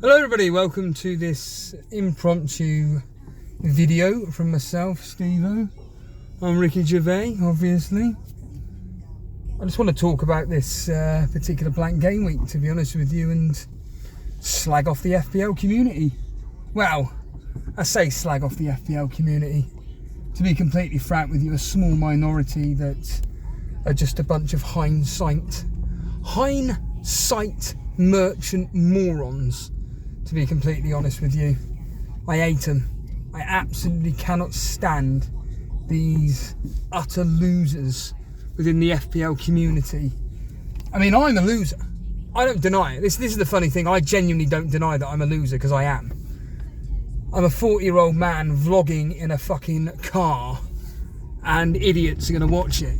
Hello everybody, welcome to this impromptu video from myself, Steve-O. I'm Ricky Gervais, obviously. I just want to talk about this particular blank game week, to be honest with you, and slag off the FPL community. Well, I say slag off the FPL community. To be completely frank with you, a small minority that are just a bunch of hindsight merchant morons. To be completely honest with you, I hate them. I absolutely cannot stand these utter losers within the FPL community. I mean, I'm a loser. I don't deny it. This is the funny thing. I genuinely don't deny that I'm a loser, because I am. I'm a 40-year-old man vlogging in a fucking car, and idiots are going to watch it.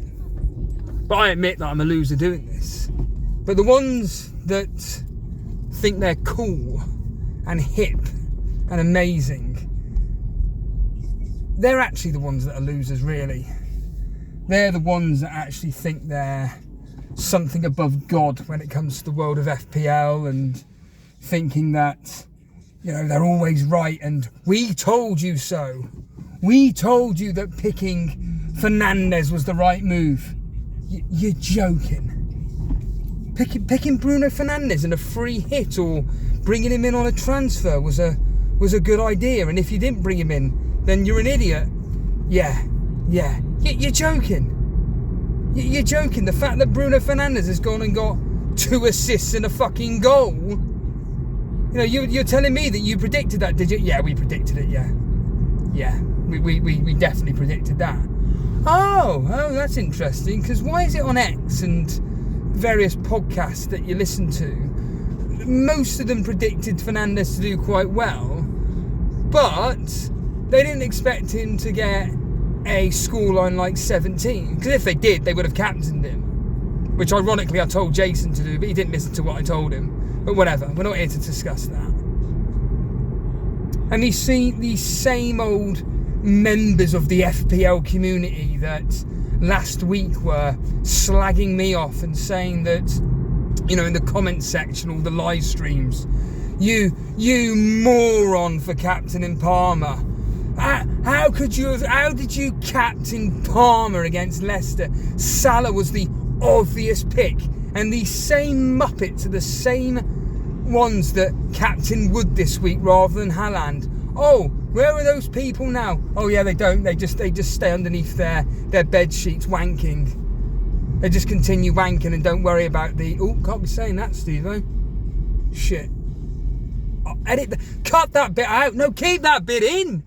But I admit that I'm a loser doing this. But the ones that think they're cool and hip and amazing, they're actually the ones that are losers, really. They're the ones that actually think they're something above God when it comes to the world of FPL, and thinking that, you know, they're always right and we told you so. We told you that picking Fernandes was the right move. You're joking. Picking Bruno Fernandes in a free hit or bringing him in on a transfer was a good idea, and if you didn't bring him in, then you're an idiot. Yeah, you're joking. You're joking. The fact that Bruno Fernandes has gone and got 2 assists and a fucking goal. You know, you're telling me that you predicted that, did you? Yeah, we predicted it. Yeah, we definitely predicted that. Oh, that's interesting. Because why is it on X and various podcasts that you listen to, most of them predicted Fernandes to do quite well, but they didn't expect him to get a scoreline like 17, because if they did, they would have captained him, which ironically I told Jason to do, but he didn't listen to what I told him. But whatever, we're not here to discuss that. And you see these same old members of the FPL community that last week were slagging me off and saying that, you know, in the comment section, all the live streams, you moron for captaining Palmer. How did you captain Palmer against Leicester? Salah was the obvious pick. And these same muppets are the same ones that captain Wood this week rather than Haaland. Oh, where are those people now? Oh yeah, they don't. They just stay underneath their bed sheets wanking. They just continue wanking and don't worry about the... Oh, can't be saying that, Steve-O. Shit. Oh, cut that bit out. No, keep that bit in.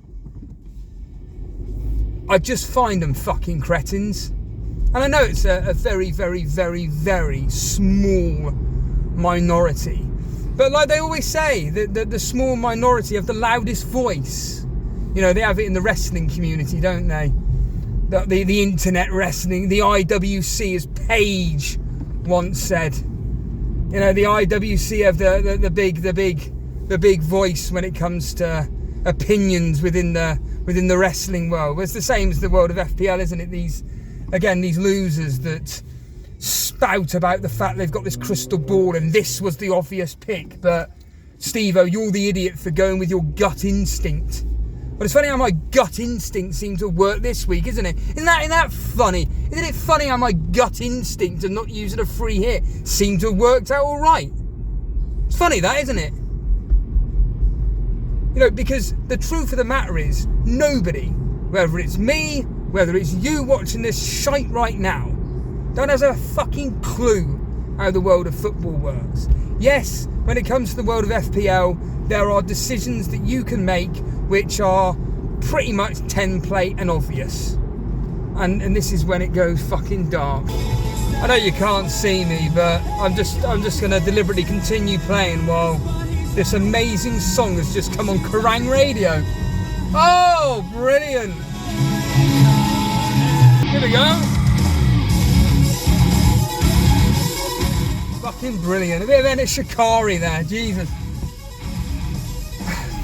I just find them fucking cretins. And I know it's a very, very, very, very small minority. But like they always say, the small minority have the loudest voice. You know, they have it in the wrestling community, don't they? The internet wrestling, the IWC, as Paige once said. You know, the IWC have the big voice when it comes to opinions within the wrestling world. Well, it's the same as the world of FPL, isn't it? These losers that spout about the fact they've got this crystal ball and this was the obvious pick, but Steve-O, you're the idiot for going with your gut instinct. But it's funny how my gut instinct seemed to work this week, isn't it? Isn't that funny? Isn't it funny how my gut instinct of not using a free hit seemed to have worked out all right? It's funny that, isn't it? You know, because the truth of the matter is, nobody, whether it's me, whether it's you watching this shite right now, don't have a fucking clue how the world of football works. Yes, when it comes to the world of FPL, there are decisions that you can make which are pretty much template and obvious. And this is when it goes fucking dark. I know you can't see me, but I'm just going to deliberately continue playing while this amazing song has just come on Kerrang Radio. Oh, brilliant. Here we go. Fucking brilliant. A bit of Ennett Shikari there, Jesus.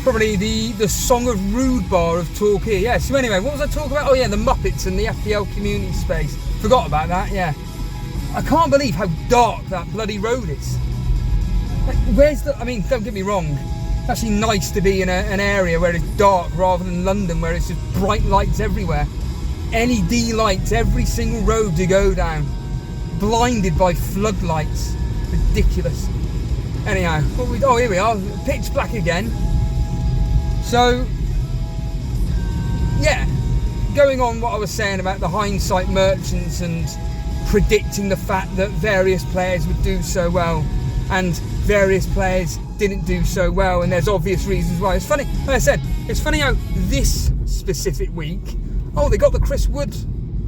Probably the song of Rudbar of talk here. Yeah, so anyway, what was I talking about? Oh yeah, the Muppets and the FPL community space. Forgot about that, yeah. I can't believe how dark that bloody road is. Like, don't get me wrong, It's actually nice to be in an area where it's dark rather than London where it's just bright lights everywhere. LED lights every single road you go down. Blinded by floodlights. Ridiculous. Anyhow, here we are. Pitch black again. So, yeah. Going on what I was saying about the hindsight merchants and predicting the fact that various players would do so well and various players didn't do so well, and there's obvious reasons why. It's funny, like I said, it's funny how this specific week, they got the Chris Wood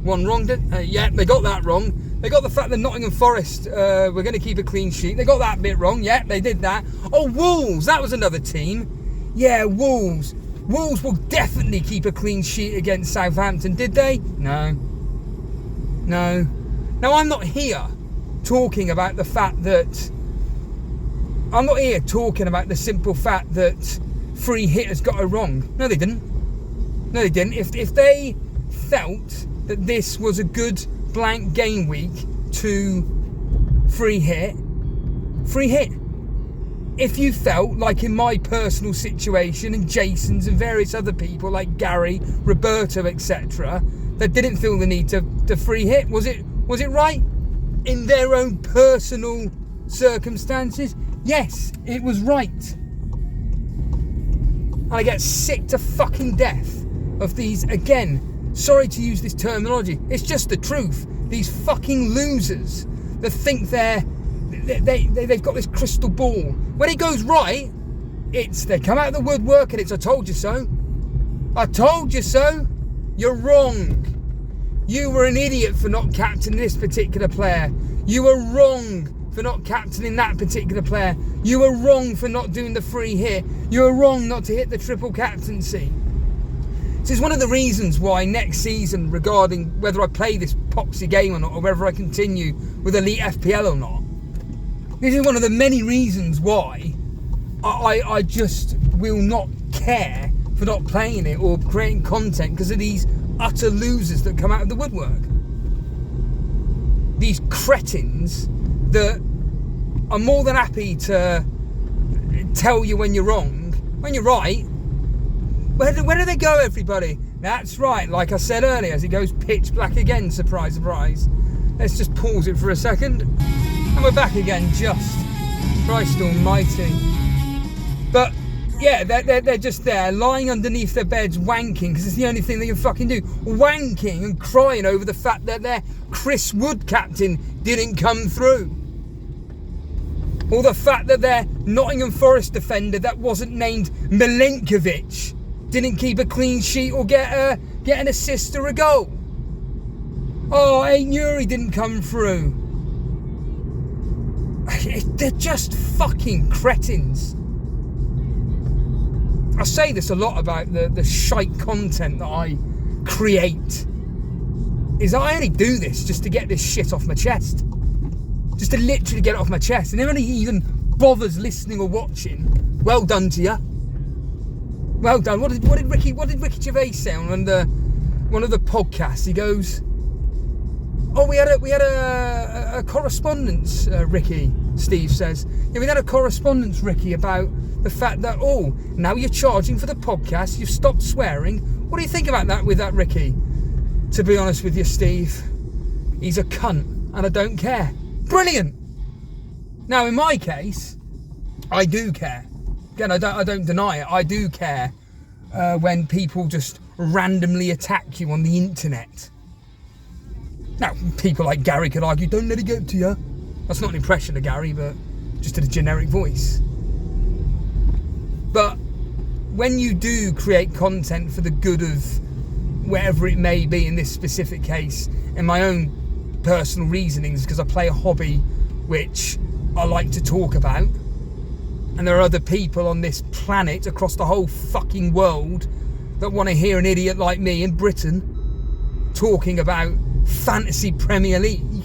one wrong, yeah, they got that wrong. They got the fact that Nottingham Forest were going to keep a clean sheet. They got that bit wrong, yeah, they did that. Wolves, that was another team. Yeah, Wolves. Wolves will definitely keep a clean sheet against Southampton, did they? No. Now, I'm not here talking about the fact that... I'm not here talking about the simple fact that free hitters got it wrong. No, they didn't. If they felt that this was a good blank game week to free hit. If you felt like in my personal situation and Jason's and various other people like Gary, Roberto, etc., that didn't feel the need to free hit, was it right in their own personal circumstances? Yes, it was right. And I get sick to fucking death of these, again, sorry to use this terminology, it's just the truth. These fucking losers that think they've got this crystal ball. When it goes right, they come out of the woodwork and it's I told you so. I told you so. You're wrong. You were an idiot for not captaining this particular player. You were wrong for not captaining that particular player. You were wrong for not doing the free hit. You were wrong not to hit the triple captaincy. This is one of the reasons why next season, regarding whether I play this Poxy game or not, or whether I continue with Elite FPL or not, this is one of the many reasons why I just will not care for not playing it or creating content, because of these utter losers that come out of the woodwork. These cretins that are more than happy to tell you when you're wrong, when you're right. Where do they go, everybody? That's right, like I said earlier, as it goes pitch black again, surprise, surprise. Let's just pause it for a second. And we're back again, just. Christ almighty. But, yeah, they're just there, lying underneath their beds, wanking, because it's the only thing they can fucking do. Wanking and crying over the fact that their Chris Wood captain didn't come through. Or the fact that their Nottingham Forest defender that wasn't named Milinkovic didn't keep a clean sheet or get an assist or a goal. Nuri didn't come through. They're just fucking cretins. I say this a lot about the shite content that I create. Is I only do this just to get this shit off my chest. Just to literally get it off my chest. And nobody even bothers listening or watching. Well done to you. Well done. What did Ricky Gervais say on one of the podcasts? He goes, we had a correspondence, Ricky, Steve says. Yeah, we had a correspondence, Ricky, about the fact that, now you're charging for the podcast, you've stopped swearing. What do you think about that with that, Ricky? To be honest with you, Steve, he's a cunt, and I don't care. Brilliant! Now, in my case, I do care. Again, I don't deny it. I do care when people just randomly attack you on the internet. Now, people like Gary could argue, don't let it get to you. That's not an impression of Gary, but just in a generic voice. But when you do create content for the good of wherever it may be, in this specific case, in my own personal reasonings, because I play a hobby which I like to talk about, and there are other people on this planet across the whole fucking world that want to hear an idiot like me in Britain talking about Fantasy Premier League,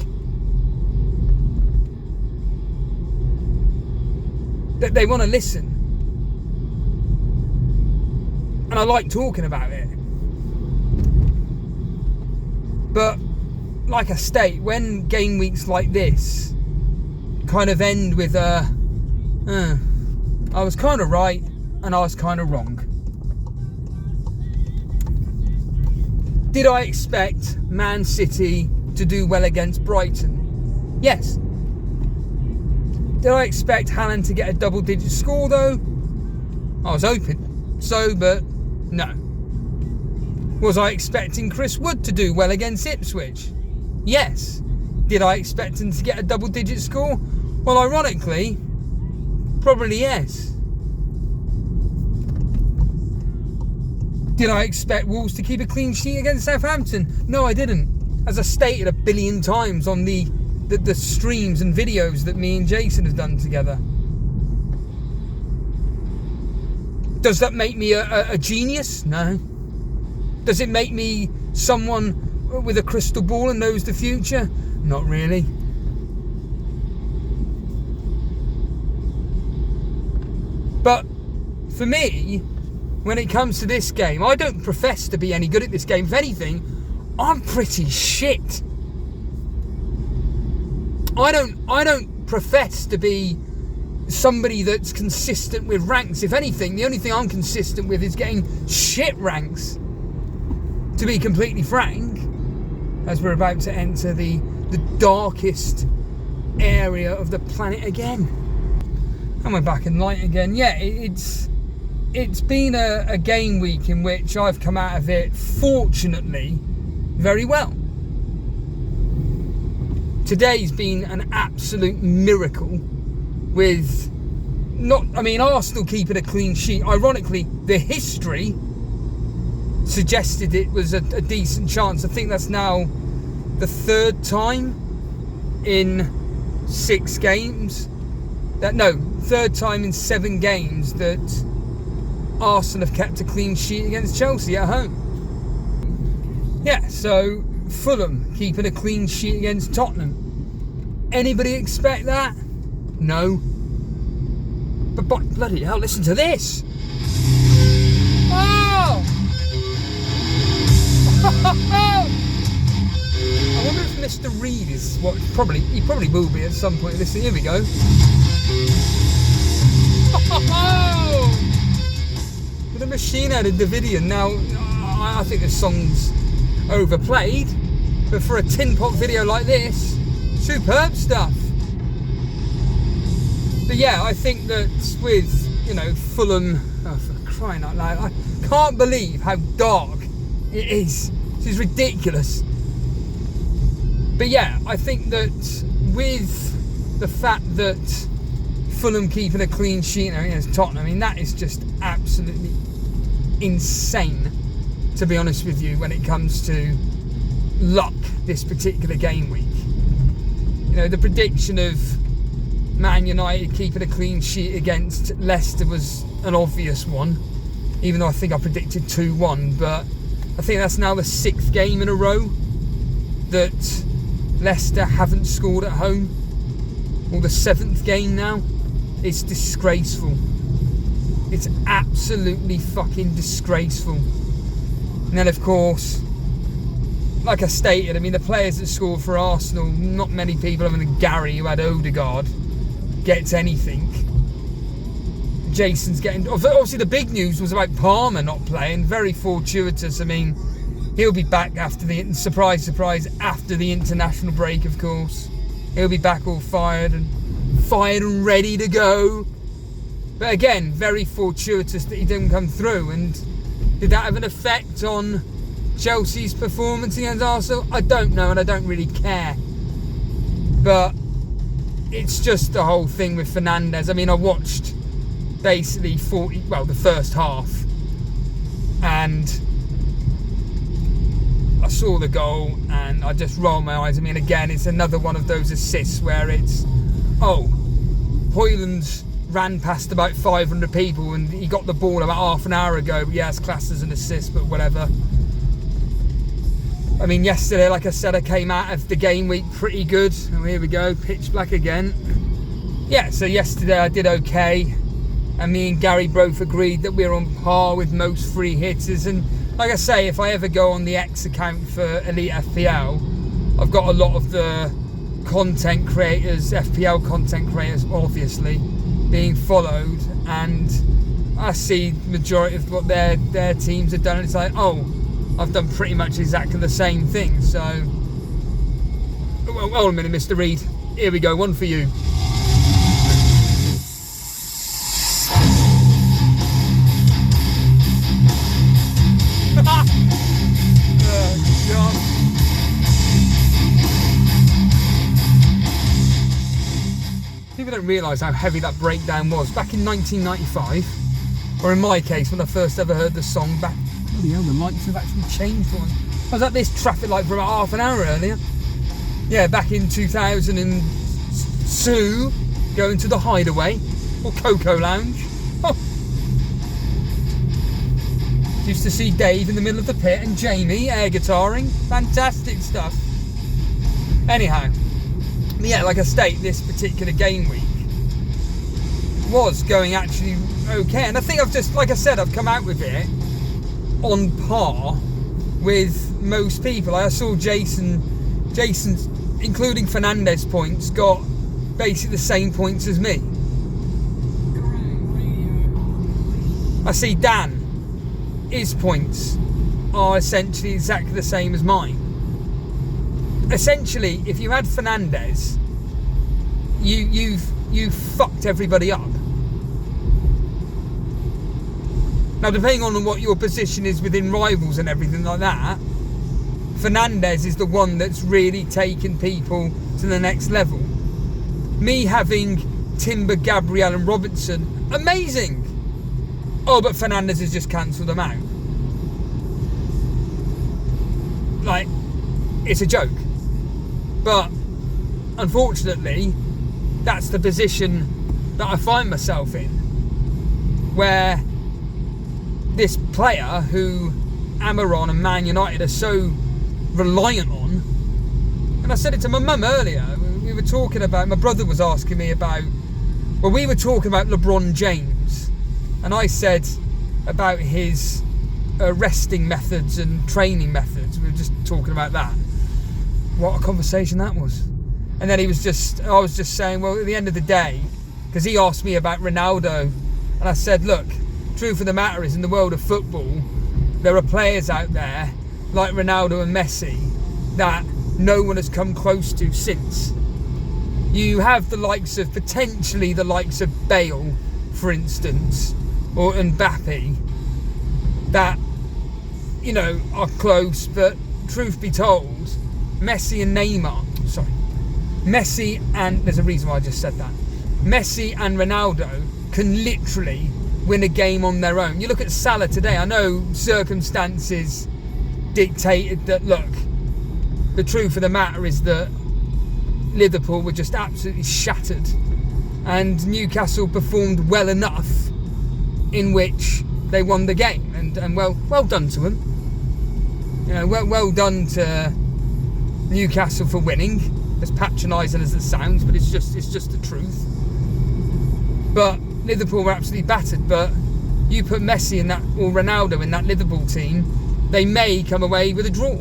that they want to listen. And I like talking about it. But like I state, when game weeks like this kind of end with I was kind of right, and I was kind of wrong. Did I expect Man City to do well against Brighton? Yes. Did I expect Haaland to get a double-digit score, though? I was hoping so, but no. Was I expecting Chris Wood to do well against Ipswich? Yes. Did I expect him to get a double-digit score? Well, ironically, probably yes. Did I expect Wolves to keep a clean sheet against Southampton? No, I didn't. As I stated a billion times on the streams and videos that me and Jason have done together. Does that make me a genius? No. Does it make me someone with a crystal ball and knows the future? Not really. But for me, when it comes to this game, I don't profess to be any good at this game. If anything, I'm pretty shit. I don't profess to be somebody that's consistent with ranks. If anything, the only thing I'm consistent with is getting shit ranks. To be completely frank, as we're about to enter the darkest area of the planet again. And we're back in light again. Yeah, it's been a game week in which I've come out of it, fortunately, very well. Today's been an absolute miracle with Arsenal keeping a clean sheet. Ironically, the history suggested it was a decent chance. I think that's now the third time in 6 games. Third time in 7 games that Arsenal have kept a clean sheet against Chelsea at home. Yeah, so Fulham keeping a clean sheet against Tottenham. Anybody expect that? No. But bloody hell, listen to this! Oh! I wonder if Mr. Reed is he probably will be at some point. Listen, here we go. The machine headed Davidian. Now, I think the song's overplayed, but for a tin pot video like this, superb stuff. But yeah, I think that with, Fulham, for crying out loud, I can't believe how dark it is. This is ridiculous. But yeah, I think that with the fact that Fulham keeping a clean sheet against Tottenham, that is just absolutely insane, to be honest with you, when it comes to luck this particular game week. The prediction of Man United keeping a clean sheet against Leicester was an obvious one, even though I think I predicted 2-1, but I think that's now the 6th game in a row that Leicester haven't scored at home, or the 7th game now. It's disgraceful. It's absolutely fucking disgraceful. And then, of course, like I stated, the players that scored for Arsenal, not many people other than Gary, who had Odegaard, gets anything. Jason's getting... Obviously, the big news was about Palmer not playing. Very fortuitous. He'll be back after the... Surprise, after the international break, of course. He'll be back all fired and ready to go. But again, very fortuitous that he didn't come through. And did that have an effect on Chelsea's performance against Arsenal? I don't know, and I don't really care. But it's just the whole thing with Fernandes. I watched basically the first half, and I saw the goal and I just rolled my eyes. Again, it's another one of those assists where it's, Højlund ran past about 500 people and he got the ball about half an hour ago. Yeah, it's classed as an assist, but whatever. Yesterday, like I said, I came out of the game week pretty good. And here we go, pitch black again. Yeah, so yesterday I did okay. And me and Gary both agreed that we're on par with most free hitters. And like I say, if I ever go on the X account for Elite FPL, I've got a lot of the content creators, FPL content creators, obviously, being followed. And I see the majority of what their teams have done, and it's like, oh, I've done pretty much exactly the same thing. So, well, hold a minute, Mr. Reed. Here we go, one for you. People don't realise how heavy that breakdown was. Back in 1995, or in my case, when I first ever heard the song back, bloody hell, the lights have actually changed for me. I was at this traffic light for about half an hour earlier. Yeah, back in 2002, going to the Hideaway, or Coco Lounge. Oh. Used to see Dave in the middle of the pit and Jamie air guitaring. Fantastic stuff. Anyhow, yeah, like I state, this particular game week was going actually okay, and I think I've just, like I said, I've come out with it on par with most people. I saw Jason's, including Fernandez points, got basically the same points as me. I see Dan, his points are essentially exactly the same as mine. Essentially, if you had Fernandez, you've fucked everybody up. Now, depending on what your position is within rivals and everything like that, Fernandez is the one that's really taken people to the next level. Me having Timber, Gabriel and Robertson, amazing. Oh, but Fernandez has just cancelled them out. Like, it's a joke. But unfortunately, that's the position that I find myself in, where this player who Amaron and Man United are so reliant on, and I said it to my mum earlier, we were talking about, my brother was asking me about, well, we were talking about LeBron James, and I said about his resting methods and training methods. We were just talking about that. What a conversation that was. And then I was just saying, well, at the end of the day, because he asked me about Ronaldo, and I said, look, truth of the matter is, in the world of football, there are players out there like Ronaldo and Messi that no one has come close to since. You have the likes of, potentially the likes of Bale, for instance, or Mbappe, that, you know, are close, but truth be told, Messi and there's a reason why I just said that. Messi and Ronaldo can literally win a game on their own. You look at Salah today, I know circumstances dictated that, look, the truth of the matter is that Liverpool were just absolutely shattered, and Newcastle performed well enough in which they won the game, and well done to them. You know, well done to Newcastle for winning, as patronising as it sounds, but it's just the truth. But Liverpool were absolutely battered. But you put Messi in that, or Ronaldo in that Liverpool team, they may come away with a draw,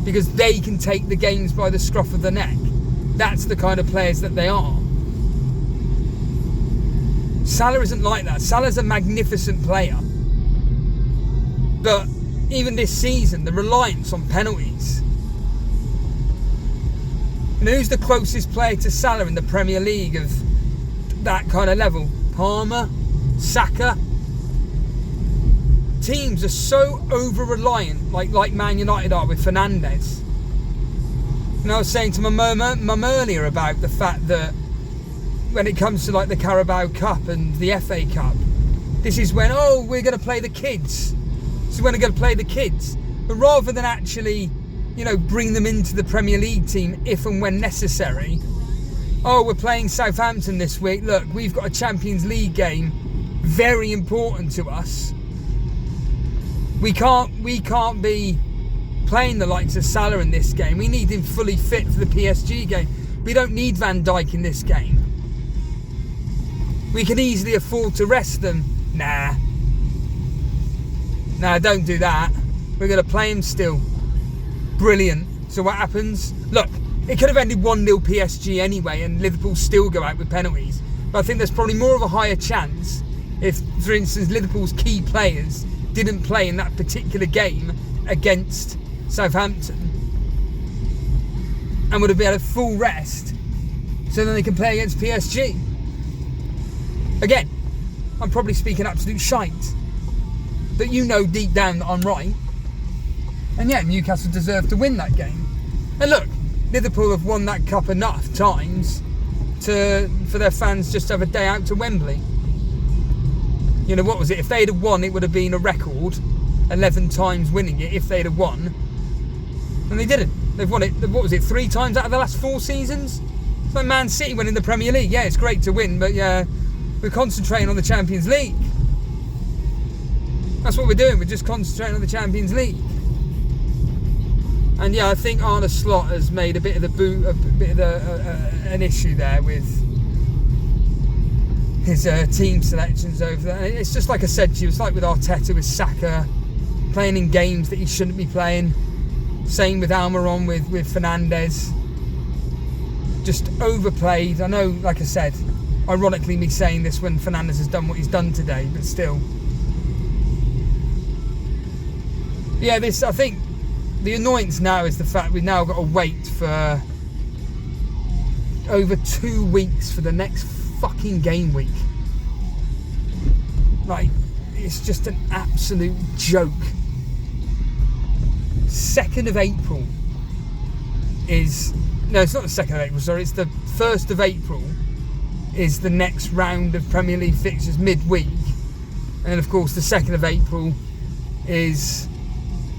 because they can take the games by the scruff of the neck. That's the kind of players that they are. Salah isn't like that. Salah's a magnificent player, but even this season, the reliance on penalties. And who's the closest player to Salah in the Premier League of that kind of level? Palmer, Saka. Teams are so over-reliant, like Man United are with Fernandez. And I was saying to my mum earlier about the fact that when it comes to like the Carabao Cup and the FA Cup, this is when, oh, we're going to play the kids. So we're going to play the kids. But rather than actually, you know, bring them into the Premier League team if and when necessary, oh, we're playing Southampton this week. Look, we've got a Champions League game, very important to us. We can't be playing the likes of Salah in this game. We need him fully fit for the PSG game. We don't need Van Dijk in this game. We can easily afford to rest them. Nah, don't do that. We're going to play him still. Brilliant. So what happens? Look, it could have ended 1-0 PSG anyway, and Liverpool still go out with penalties. But I think there's probably more of a higher chance if, for instance, Liverpool's key players didn't play in that particular game against Southampton and would have been at a full rest so then they can play against PSG. Again, I'm probably speaking absolute shite, but you know deep down that I'm right. And yeah, Newcastle deserved to win that game. And look, Liverpool have won that cup enough times for their fans just to have a day out to Wembley. You know, what was it? If they'd have won, it would have been a record, 11 times winning it if they'd have won. And they didn't. They've won it, what was it, 3 times out of the last 4 seasons? It's like Man City winning the Premier League. Yeah, it's great to win, but yeah, we're concentrating on the Champions League. That's what we're doing. We're just concentrating on the Champions League. And yeah, I think Arne Slot has made a bit of an issue there with his team selections over there. And it's just like I said to you, it's like with Arteta, with Saka playing in games that he shouldn't be playing. Same with Almiron, with Fernandes. Just overplayed. I know, like I said, ironically me saying this when Fernandes has done what he's done today, but still. Yeah, I think the annoyance now is the fact we've now got to wait for over 2 weeks for the next fucking game week. Like, it's just an absolute joke. 2nd of April is... No, it's not the 2nd of April, sorry. It's the 1st of April is the next round of Premier League fixtures midweek. And then, of course, the 2nd of April is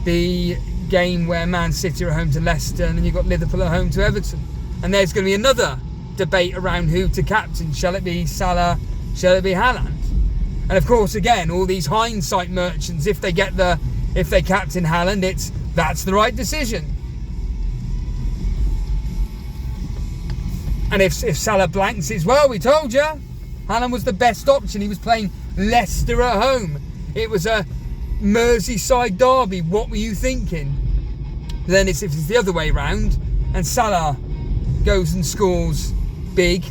the game where Man City are home to Leicester, and then you've got Liverpool at home to Everton. And there's going to be another debate around who to captain. Shall it be Salah? Shall it be Haaland? And of course, again, all these hindsight merchants, if they captain Haaland, that's the right decision. And if Salah blanks, it's, well, we told you, Haaland was the best option. He was playing Leicester at home. It was a Merseyside derby. What were you thinking? Then if it's the other way round and Salah goes and scores big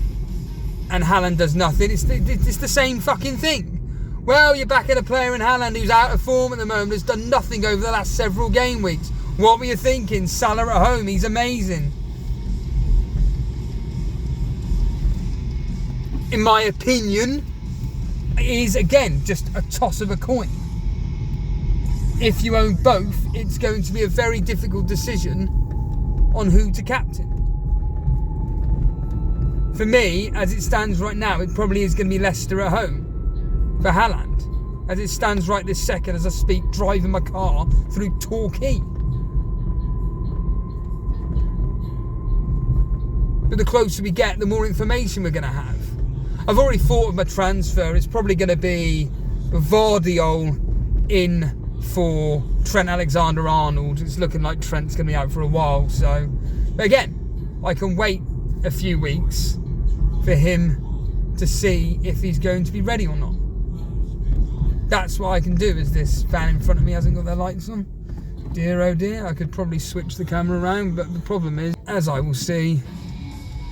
and Haaland does nothing, it's the same fucking thing. Well, you're backing a player in Haaland who's out of form at the moment, has done nothing over the last several game weeks. What were you thinking? Salah at home, he's amazing. In my opinion, it is, again, just a toss of a coin. If you own both, it's going to be a very difficult decision on who to captain. For me, as it stands right now, it probably is going to be Leicester at home for Haaland. As it stands right this second, as I speak, driving my car through Torquay. But the closer we get, the more information we're going to have. I've already thought of my transfer. It's probably going to be Vardiol in for Trent Alexander-Arnold. It's looking like Trent's going to be out for a while. So, but again, I can wait a few weeks for him to see if he's going to be ready or not. That's what I can do, as this fan in front of me hasn't got their lights on. Dear oh dear, I could probably switch the camera around, but the problem is, as I will see,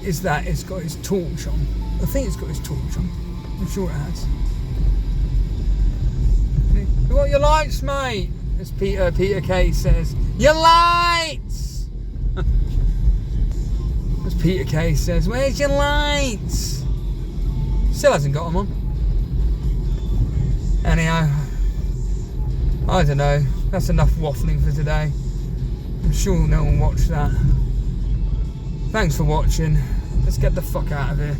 is that it's got its torch on. I think it's got its torch on. I'm sure it has. You want your lights, mate? As Peter K says. Your lights! As Peter K says, where's your lights? Still hasn't got them on. Anyhow, I don't know. That's enough waffling for today. I'm sure no one watched that. Thanks for watching. Let's get the fuck out of here.